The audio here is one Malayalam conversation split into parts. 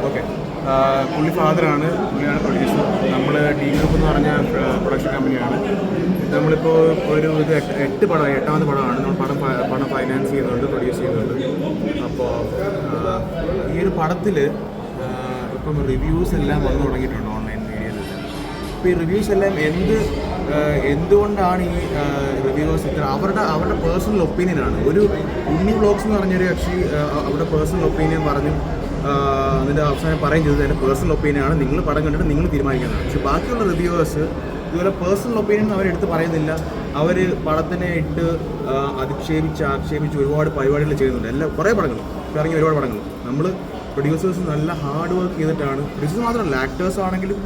ഓക്കെ. പുള്ളി ഫാദറാണ്, പുള്ളിയാണ് പ്രൊഡ്യൂസർ. നമ്മൾ ഡി ഗ്രൂപ്പ് എന്ന് പറഞ്ഞ പ്രൊഡക്ഷൻ കമ്പനിയാണ്. നമ്മളിപ്പോൾ ഇത് 8 പടം, 8ാമത് പടമാണ്. നമ്മൾ പണം ഫൈനാൻസ് ചെയ്യുന്നുണ്ട്, പ്രൊഡ്യൂസ് ചെയ്യുന്നുണ്ട്. അപ്പോൾ ഈ ഒരു പടത്തിൽ ഇപ്പം റിവ്യൂസ് എല്ലാം വന്നു തുടങ്ങിയിട്ടുണ്ട് ഓൺലൈൻ മീഡിയയിലെല്ലാം. അപ്പോൾ ഈ റിവ്യൂസ് എല്ലാം എന്തുകൊണ്ടാണ് ഈ റിവ്യൂവേഴ്സ് ഇത്ര അവരുടെ പേഴ്സണൽ ഒപ്പീനിയനാണ്. ഒരു ഉണ്ണി വ്ളോഗ്സ് എന്ന് പറഞ്ഞൊരു കക്ഷി അവരുടെ പേഴ്സണൽ ഒപ്പീനിയൻ പറഞ്ഞു, അതിൻ്റെ അവസാനം പറയും ചെയ്തത് എൻ്റെ പേഴ്സണൽ ഒപ്പീനിയനാണ്, നിങ്ങൾ പടം കണ്ടിട്ട് നിങ്ങൾ തീരുമാനിക്കുന്നതാണ്. പക്ഷേ ബാക്കിയുള്ള റിവ്യൂവേഴ്സ് ഇതുപോലെ പേഴ്സണൽ ഒപ്പീനിയൻ അവരെടുത്ത് പറയുന്നില്ല. അവർ പടത്തിനെ ഇട്ട് ആക്ഷേപിച്ച് ഒരുപാട് പരിപാടികൾ ചെയ്യുന്നുണ്ട്. കുറേ പടങ്ങൾ ഇറങ്ങി, ഒരുപാട് പടങ്ങൾ. നമ്മൾ പ്രൊഡ്യൂസേഴ്സ് നല്ല ഹാർഡ് വർക്ക് ചെയ്തിട്ടാണ്, പ്രൊഡ്യൂസേഴ്സ് മാത്രമല്ല ആക്ടേഴ്സ് ആണെങ്കിലും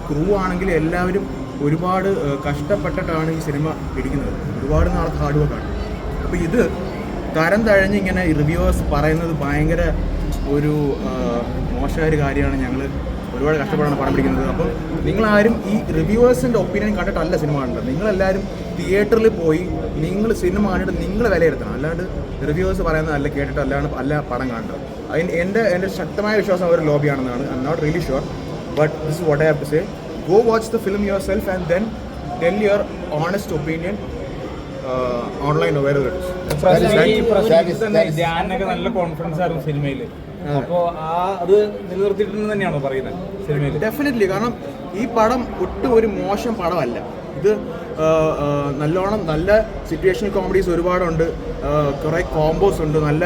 ക്രൂ ആണെങ്കിലും എല്ലാവരും ഒരുപാട് കഷ്ടപ്പെട്ടിട്ടാണ് ഈ സിനിമ പിടിക്കുന്നത്. ഒരുപാട് നാളത്തെ ഹാർഡ് വർക്കാണ്. അപ്പോൾ ഇത് തരം തഴഞ്ഞ് ഇങ്ങനെ റിവ്യൂവേഴ്സ് പറയുന്നത് ഭയങ്കര ഒരു മോശമായ ഒരു കാര്യമാണ്. ഞങ്ങൾ ഒരുപാട് കഷ്ടപ്പെടാണ് പടം പിടിക്കുന്നത്. അപ്പോൾ നിങ്ങളാരും ഈ റിവ്യൂവേഴ്സിൻ്റെ ഒപ്പീനിയൻ കണ്ടിട്ടല്ല സിനിമ കണ്ടത്. നിങ്ങളെല്ലാവരും തിയേറ്ററിൽ പോയി നിങ്ങൾ സിനിമ കണ്ടിട്ട് നിങ്ങൾ വിലയിരുത്തണം. അല്ലാണ്ട് റിവ്യൂവേഴ്സ് പറയുന്നത് കേട്ടിട്ട് അല്ല പടം കാണേണ്ടത്. എൻ്റെ ശക്തമായ വിശ്വാസം അവർ ലോബിയാണെന്നാണ്. I'm not really sure, but this is what I have to say. Go watch the film yourself and then tell your honest opinion online or wherever it is. ധ്യാനൊക്കെ നല്ല കോൺഫിഡൻസ് ആയിരുന്നു സിനിമയിൽ. അപ്പോൾ അത് നിലനിർത്തിയിട്ടുണ്ടെന്ന് തന്നെയാണോ പറയുന്നത് സിനിമയിൽ? ഡെഫിനറ്റ്ലി. കാരണം ഈ പടം ഒട്ടും ഒരു മോശം പടമല്ല. ഇത് നല്ല സിറ്റുവേഷണൽ കോമഡീസ് ഒരുപാടുണ്ട്, കുറേ കോംബോസ് ഉണ്ട്, നല്ല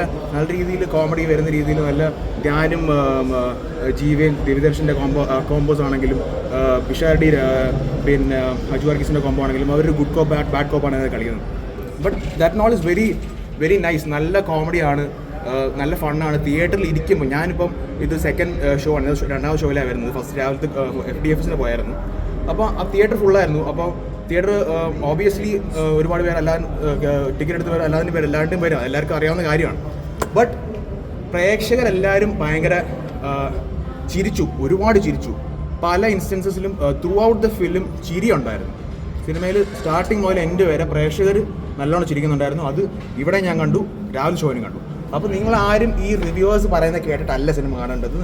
രീതിയിൽ കോമഡി വരുന്ന രീതിയിൽ നല്ല ധ്യാനും ജീവൻ രവിദർശൻ്റെ കോംബോസ് ആണെങ്കിലും പിഷാരടി പിന്നെ അജു വർഗീസിൻ്റെ കോംബോ ആണെങ്കിലും അവരൊരു ഗുഡ് കോപ്പ് ബാഡ് കോപ്പാണ് അത് കളിക്കുന്നത്. But that Nol is very very nice. നല്ല കോമഡിയാണ്, നല്ല ഫണ്ണാണ്. തിയേറ്ററിൽ ഇരിക്കുമ്പോൾ ഞാനിപ്പം ഇത് സെക്കൻഡ് ഷോ ആണ്, 2ാമത് ഷോയിലാണ് വരുന്നത്. ഫസ്റ്റ് രാവിലത്തെ FDFസിന് പോയായിരുന്നു. അപ്പോൾ ആ തിയേറ്റർ ഫുള്ളായിരുന്നു. അപ്പോൾ തിയേറ്റർ ഓബിയസ്ലി ഒരുപാട് പേര് ടിക്കറ്റ് എടുത്ത് പേര് എല്ലാവരുടെയും പേരും എല്ലാവർക്കും അറിയാവുന്ന കാര്യമാണ്. ബട്ട് പ്രേക്ഷകരെല്ലാവരും ഭയങ്കര ചിരിച്ചു, ഒരുപാട് ചിരിച്ചു. പല ഇൻസ്റ്റൻസസിലും ത്രൂ ഔട്ട് ദ ഫിലിം ചിരി ഉണ്ടായിരുന്നു. സിനിമയിൽ സ്റ്റാർട്ടിങ് മുതൽ എൻഡ് വരെ പ്രേക്ഷകർ നല്ലോണം ചിരിക്കുന്നുണ്ടായിരുന്നു. അത് ഇവിടെ ഞാൻ കണ്ടു, രാവിലെ ഷോയിനും കണ്ടു. അപ്പോൾ നിങ്ങളാരും ഈ റിവ്യൂവേഴ്സ് പറയുന്നത് കേട്ടിട്ടല്ല സിനിമ കാണേണ്ടത്.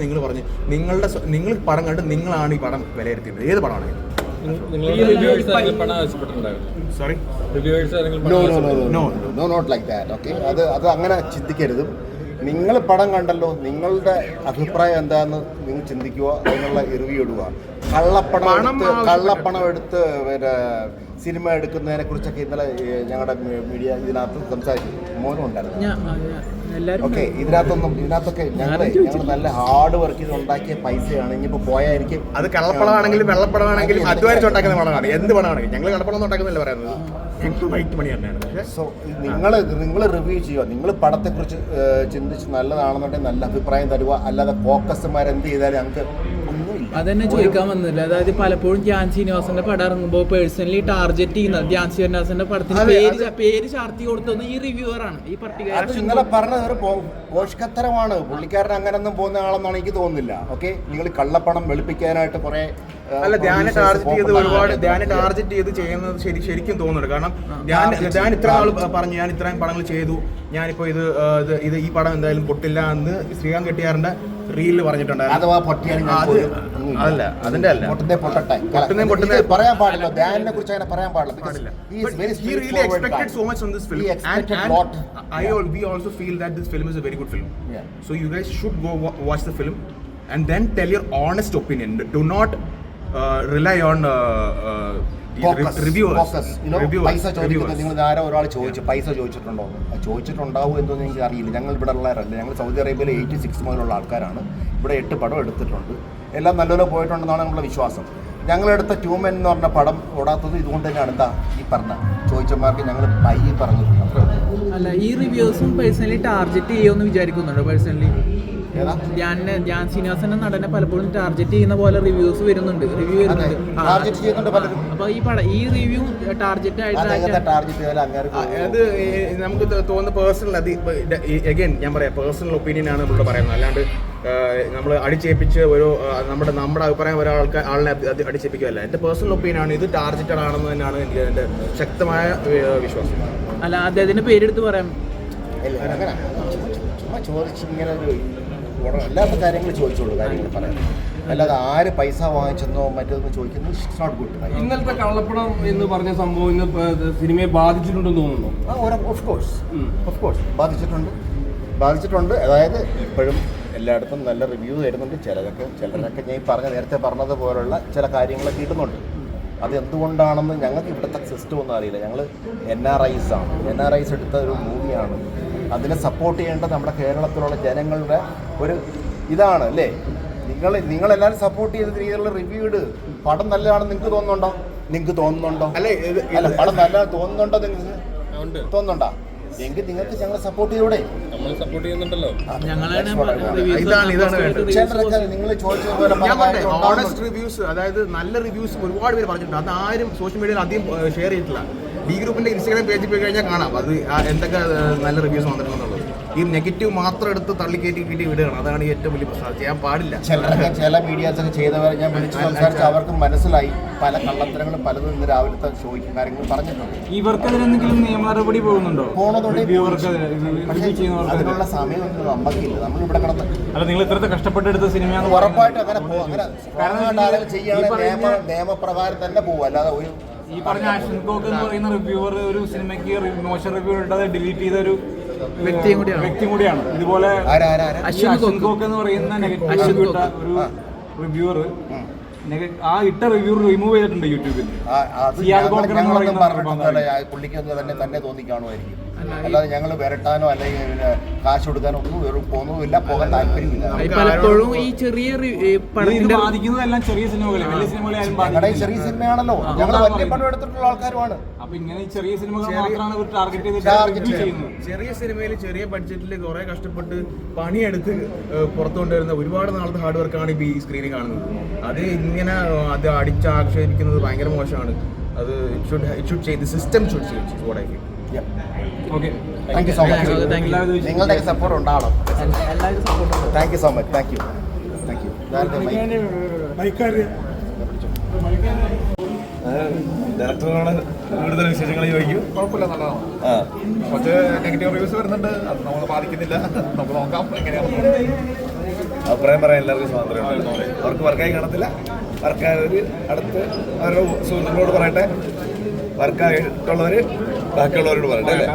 നിങ്ങൾ പടം കണ്ട് നിങ്ങളാണ് ഈ പടം വിലയിരുത്തിയത്. ഏത് പടമാണെങ്കിലും. Sorry, not like that. Okay, അത് അങ്ങനെ ചിന്തിക്കരുത്. നിങ്ങൾ പടം കണ്ടല്ലോ, നിങ്ങളുടെ അഭിപ്രായം എന്താണെന്ന് നിങ്ങൾ ചിന്തിക്കുക, അതിനുള്ള റിവ്യൂ ഇടുക. കള്ളപ്പണം എടുത്ത് പിന്നെ സിനിമ എടുക്കുന്നതിനെ കുറിച്ചൊക്കെ ഇന്നലെ ഞങ്ങളുടെ മീഡിയ ഇതിനകത്ത് സംസാരിച്ചു. മോനും ഉണ്ടായിരുന്നു. ഓക്കെ, ഇതിനകത്തൊക്കെ ഞങ്ങൾ നല്ല ഹാർഡ് വർക്ക് ചെയ്ത് ഉണ്ടാക്കിയ പൈസയാണ്. ഇനിയിപ്പോൾ പോയാൽ എനിക്ക് അത് കള്ളപ്പണമാണെങ്കിലും വെള്ളപ്പണമാണെങ്കിലും അധ്വാനിച്ചുണ്ടാക്കുന്ന പണമാണ്. എന്ത് പണമാണെങ്കിലും ഞങ്ങൾ കള്ളപ്പണം ഒന്നും ഉണ്ടാക്കുന്നില്ല പറയുന്നത്. സോ നിങ്ങൾ റിവ്യൂ ചെയ്യുക. നിങ്ങൾ പടത്തെക്കുറിച്ച് ചിന്തിച്ച് നല്ലതാണെന്നുണ്ടെങ്കിൽ നല്ല അഭിപ്രായം തരുക. അല്ലാതെ ഫോക്കസ്മാരെന്ത് ചെയ്താലും ഞങ്ങൾക്ക് അതന്നെ ചോദിക്കാൻ വന്നില്ല. അതായത് പലപ്പോഴും ധ്യാൻ ശ്രീനിവാസന്റെ പടം ഇറങ്ങുമ്പോൾ പേഴ്സണലി ടാർഗറ്റ് ചെയ്യുന്നത് ധ്യാൻ ശ്രീനിവാസന്റെ പടത്തിന് പേര് ചാർത്തി കൊടുത്തത് ഈ റിവ്യൂവറാണ്. ഈ പർട്ടിക്കുലർ നിങ്ങളെ പറഞ്ഞത് ഒരു പോഷകത്തരമാണ്. പുള്ളിക്കാരൻ അങ്ങനൊന്നും പോകുന്ന ആളെന്നാണ് എനിക്ക് തോന്നുന്നില്ല. ഓക്കെ, നിങ്ങൾ കള്ളപ്പണം വെളുപ്പിക്കാനായിട്ട് കുറെ അല്ല, ധ്യാനെ ടാർഗറ്റ് ചെയ്ത് ചെയ്യുന്നത് ശരിക്കും തോന്നുന്നുണ്ട്. കാരണം ഞാൻ ഇത്ര നാൾ പറഞ്ഞു, ഞാൻ ഇത്രയും പടങ്ങൾ ചെയ്തു, ഞാനിപ്പോൾ ഇത് ഈ പടം എന്തായാലും പൊട്ടില്ല എന്ന് ശ്രീകാന്ത് കെട്ടിയാറിന്റെ റീലിൽ പറഞ്ഞിട്ടുണ്ടായിരുന്നു. അതല്ല, അതിന്റെ അല്ല, പൊട്ടുന്നേ പറയാൻ പാടില്ല. ധ്യാനിനെ കുറിച്ച് അങ്ങനെ പറയാൻ പാടില്ല. He really expected so much from this film, and we also feel that this film is a very good film. So you guys should go watch the film and then tell your honest opinion. Do not rely on reviewers. പൈസ ചോദിക്കുന്നത് നിങ്ങൾ ആരോ ഒരാൾ പൈസ ചോദിച്ചിട്ടുണ്ടോ? ചോദിച്ചിട്ടുണ്ടാവും എന്നൊന്നും എനിക്ക് അറിയില്ല. ഞങ്ങൾ ഇവിടെ ഉള്ളവരല്ല. ഞങ്ങൾ സൗദി അറേബ്യയിൽ 86 മുതലുള്ള ആൾക്കാരാണ്. ഇവിടെ 8 പടം എടുത്തിട്ടുണ്ട്. എല്ലാം നല്ലപോലെ പോയിട്ടുണ്ടെന്നാണ് നമ്മുടെ വിശ്വാസം. ഞങ്ങളെടുത്ത ട്യൂമൻ എന്ന് പറഞ്ഞ പടം ഓടാത്തത് ഇതുകൊണ്ട് തന്നെയാണ്. എന്താ ഈ പറഞ്ഞ ചോദിച്ചമാർക്ക് ഞങ്ങൾ പറഞ്ഞിട്ടുണ്ട്. അല്ല, ഈ റിവ്യൂസും പേഴ്സണലി ടാർഗറ്റ് ചെയ്യുമെന്ന് വിചാരിക്കുന്നുണ്ടോ? പേഴ്സണലി ധ്യാൻ ശ്രീനിവാസന്റെ നടനെ പലപ്പോഴും ടാർഗറ്റ് ചെയ്യുന്ന പോലെ റിവ്യൂസ് വരുന്നുണ്ട്. അപ്പൊ ഈ റിവ്യൂ ടാർഗറ്റ് ആയിട്ട് അത് നമുക്ക് തോന്നുന്ന പേഴ്സണൽ, അത് അഗൈൻ ഞാൻ പറയാം, പേഴ്സണൽ ഒപ്പീനിയൻ ആണ് നമ്മളിവിടെ പറയുന്നത്. അല്ലാണ്ട് നമ്മൾ അടിച്ചേൽപ്പിച്ച് ഒരു നമ്മുടെ അഭിപ്രായം ആളിനെ അടിച്ചേൽപ്പിക്കുകയല്ല. എൻ്റെ പേഴ്സണൽ ഒപ്പീനിയൻ ആണ്. ഇത് ടാർഗറ്റഡ് ആണെന്ന് തന്നെയാണ് എനിക്ക് എൻ്റെ ശക്തമായ വിശ്വാസം. അല്ല, അദ്ദേഹത്തിന്റെ പേരെടുത്ത് പറയാം. ചോദിച്ചിങ്ങനെ അല്ലാത്ത കാര്യങ്ങൾ ചോദിച്ചോളൂ, കാര്യങ്ങൾ പറയാം. അല്ലാതെ ആര് പൈസ വാങ്ങിച്ചെന്നോ മറ്റൊന്ന് ചോദിക്കുന്നത് ഇറ്റ്സ് നോട്ട് ഗുഡ്. ഇന്നലത്തെ കള്ളപ്പണം എന്ന് പറഞ്ഞ സംഭവം ഇന്ന് സിനിമയെ ബാധിച്ചിട്ടുണ്ടെന്ന് തോന്നുന്നു. ഓഫ് കോഴ്സ് ബാധിച്ചിട്ടുണ്ട്. അതായത് ഇപ്പോഴും എല്ലായിടത്തും നല്ല റിവ്യൂ തരുന്നുണ്ട്. ചിലരൊക്കെ ഞാൻ നേരത്തെ പറഞ്ഞതുപോലുള്ള ചില കാര്യങ്ങളൊക്കെ ഇടുന്നുണ്ട്. അതെന്തുകൊണ്ടാണെന്ന് ഞങ്ങൾക്ക് ഇവിടുത്തെ സിസ്റ്റം ഒന്നും അറിയില്ല. ഞങ്ങൾ NRIs ആണ്. NRIs എടുത്ത ഒരു മൂവിയാണ്. അതിനെ സപ്പോർട്ട് ചെയ്യേണ്ടത് നമ്മുടെ കേരളത്തിലുള്ള ജനങ്ങളുടെ ഒരു ഇതാണ് അല്ലേ. നിങ്ങളെല്ലാവരും സപ്പോർട്ട് ചെയ്ത രീതിയിലുള്ള റിവ്യൂ ഇട്. പടം നല്ലതാണെന്ന് നിങ്ങൾക്ക് തോന്നുന്നുണ്ടോ? അല്ല, പടം നല്ലതാണ് തോന്നുന്നുണ്ടോ? നിങ്ങൾക്ക് തോന്നുന്നുണ്ടോ? എങ്കിൽ നിങ്ങൾക്ക് ഞങ്ങളെ സപ്പോർട്ട് ചെയ്യൂടെ? നിങ്ങൾ ചോദിച്ചതുപോലെ ഓണസ്റ്റ് റിവ്യൂസ്, അതായത് നല്ല റിവ്യൂസ് ഒരുപാട് പേര് പറഞ്ഞിട്ടുണ്ട്. അത് ആരും സോഷ്യൽ മീഡിയയിൽ അധികം ഷെയർ ചെയ്തിട്ടില്ല. ബി ഗ്രൂപ്പിന്റെ ഇൻസ്റ്റാഗ്രാം പേജിൽ പോയി കഴിഞ്ഞാൽ കാണാം അത് എന്തൊക്കെ നല്ല റിവ്യൂസ് വന്നിട്ടുണ്ടെന്നുള്ളത്. ഈ നെഗറ്റീവ് മാത്രം എടുത്ത് തള്ളിക്കയറ്റി വിടുകയാണ്. അതാണ് ഏറ്റവും വലിയ പ്രശ്നം. അത് ചെയ്യാൻ പാടില്ല. ചില മീഡിയാസൊക്കെ ചെയ്തവരെ ഞാൻ വിളിച്ച് സംസാരിച്ച് അവർക്ക് മനസ്സിലായി പല കള്ളത്തരങ്ങളും പലതും ഇന്ന് രാവിലത്തെ ഷോയ്ക്ക് കാര്യങ്ങൾ പറഞ്ഞിട്ടുണ്ട്. ഇവർക്കെതിരെന്തെങ്കിലും നിയമ നടപടി പോകുന്നുണ്ടോ? അതിനുള്ള സമയമൊന്നും നമുക്കില്ല. നമ്മളിവിടെ കിടന്ന് അല്ല, നിങ്ങൾ ഇത്രത്തെ കഷ്ടപ്പെട്ടെടുത്ത സിനിമ ഉറപ്പായിട്ടും അങ്ങനെ ചെയ്യുകയാണെങ്കിൽ നിയമപ്രകാരം തന്നെ പോകും. അല്ലാതെ ഒരു ഈ പറഞ്ഞ അശ്വൻകോക്ക് എന്ന് പറയുന്ന റിവ്യൂവർ ഒരു സിനിമയ്ക്ക് മോശം റിവ്യൂ ഇട്ടത് ഡിലീറ്റ് ചെയ്ത ഒരു വ്യക്തി കൂടിയാണ്. ഇതുപോലെ അശ്വൻകോക്ക് എന്ന് പറയുന്ന നെഗറ്റീവ് ഇട്ട ഒരു റിവ്യൂവർ ആ ഇട്ട റിവ്യൂ റിമൂവ് ചെയ്തിട്ടുണ്ട് യൂട്യൂബിൽ. പുള്ളിക്ക് തന്നെ തോന്നി കാണുമായിരിക്കും. അല്ലാതെ ഞങ്ങൾ വരട്ടാനോ അല്ലെങ്കിൽ പിന്നെ കാശ് കൊടുക്കാനോ ഒന്നുമില്ല, പോകാൻ താല്പര്യമില്ല. പലപ്പോഴും ഈ ചെറിയ ബാധിക്കുന്നതെല്ലാം ചെറിയ സിനിമകളെ, വലിയ സിനിമകളെ ഞങ്ങളുടെ ചെറിയ സിനിമയാണല്ലോ. ഞങ്ങൾ വലിയ പടം എടുത്തിട്ടുള്ള ആൾക്കാരുമാണ്. അപ്പൊ ഇങ്ങനെ ചെറിയ സിനിമകൾ മാത്രമാണ് ഇവർ ടാർഗറ്റ് ചെയ്യുന്നത്. ചെറിയ സിനിമയിൽ ചെറിയ ബഡ്ജറ്റിൽ കുറെ കഷ്ടപ്പെട്ട് പണിയെടുത്ത് പുറത്തു കൊണ്ടുവരുന്ന ഒരുപാട് നാളത്തെ ഹാർഡ് വർക്കാണ് ഇപ്പോൾ ഈ സ്ക്രീനിൽ കാണുന്നത്. അത് ഇങ്ങനെ അത് അടിച്ചാക്ഷേപിക്കുന്നത് ഭയങ്കര മോശമാണ്. അത് it should change. The system should change. What I feel. Okay, thank you so much. നിങ്ങളുടെ സപ്പോർട്ട് ഉണ്ടാവണം. Thank you so much. Thank you. ഡയറക്ടറാണ് കൂടുതൽ വിശേഷങ്ങൾ ചോദിക്കും. കുഴപ്പമില്ല, നല്ലതാണ്. കുറച്ച് നെഗറ്റീവ് റിവ്യൂസ് വരുന്നുണ്ട്. അത് നമ്മൾ ബാധിക്കുന്നില്ല. നമുക്ക് നോക്കാം എങ്ങനെയാണ്. അഭിപ്രായം പറയാൻ എല്ലാവർക്കും സ്വാതന്ത്ര്യമുണ്ട്. അവർക്ക് വർക്കായി കാണത്തില്ല. വർക്കായവർ അടുത്ത് അവരുടെ സുഹൃത്തുക്കളോട് പറയട്ടെ. വർക്കായിട്ടുള്ളവർ ബാക്കിയുള്ളവരോട് പറയട്ടെ അല്ലേ.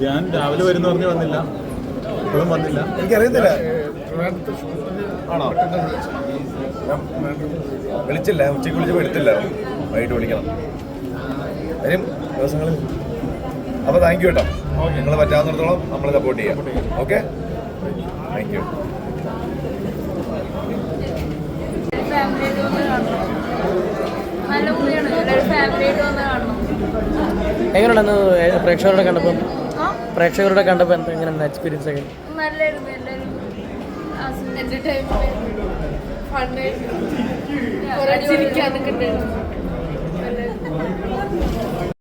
ഞാൻ രാവിലെ വരുന്ന പറഞ്ഞ് വന്നില്ല, ഇപ്പോഴും വന്നില്ല. എനിക്കറിയത്തില്ല. ആണോ? വിളിച്ചില്ല. ഉച്ചയ്ക്ക് വിളിച്ചപ്പോൾ എടുത്തില്ല. വൈകിട്ട് വിളിക്കണം. വരും ദിവസങ്ങളിൽ. അപ്പോൾ താങ്ക് യു കേട്ടോ. നിങ്ങൾ പറ്റാവുന്നിടത്തോളം നമ്മൾ സപ്പോർട്ട് ചെയ്യാം. Okay, thank you. എങ്ങനെയുണ്ടെന്ന് പ്രേക്ഷകരുടെ കണ്ടപ്പോൾ എങ്ങനെയാണ് എക്സ്പീരിയൻസ് ഒക്കെ? നല്ലായിരുന്നു. എല്ലാവരും എന്റർടൈൻമെന്റ് ഫണ്ണായിരുന്നു. ചിരിക്കാനൊക്കെ ഉണ്ടായിരുന്നു.